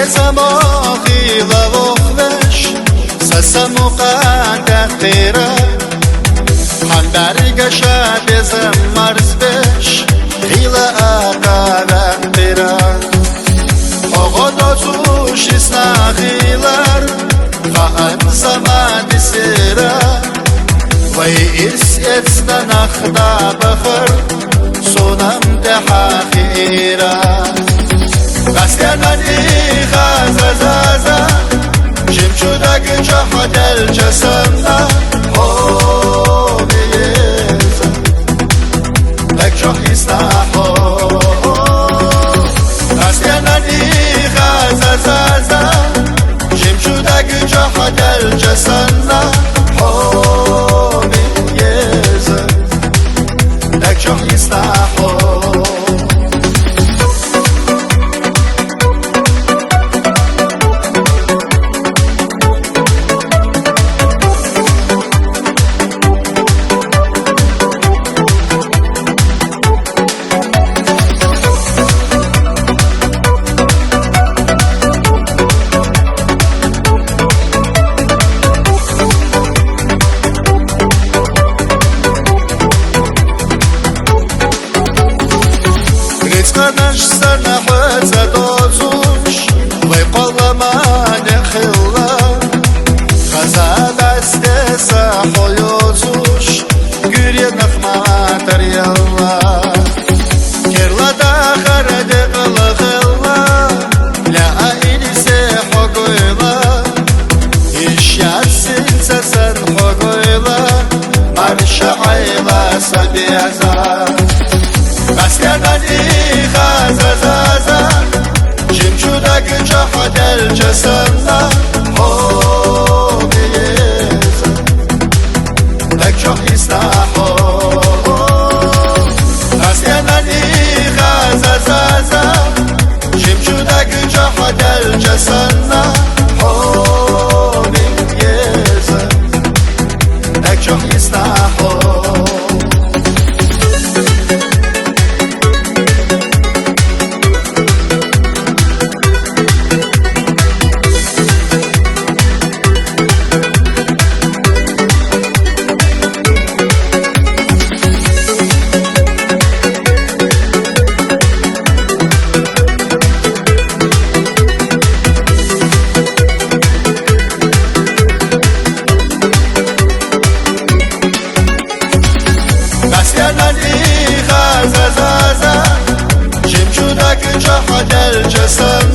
زما خيلا وخلش سسمو قاعدة خيرا حنداري قشا بزم مرز بش خيلا آقا خيرا أغدا توش اسنا خيلار خان زمان سيرا ويس اتسنا نخدا بخر سونم دحا خيرا غسكنني غازازازا جمشودك جحد الجسمنا هو بيزا لك جح يستحو غسكنني غازازازا جمشودك جحد الجسمنا هو بيزا لك جح يستحو نش سرنا حوزة دوزوش ويقول ما نخلا خزا بست سحويوزوش قري نخما تريلا كرلا داخر دقل خلا لا إني سحوغيلا إشياء سنسا سرحوغيلا مرشعيلا سبيعزا غسكنني غازازازا جمشودك جحد الجسمنا هو بيزا لك جح يستحو غسكنني غازازازا جمشودك جحد الجسمنا هو بيزا لك جح يستحو غازازازا جمشودك جحد الجسم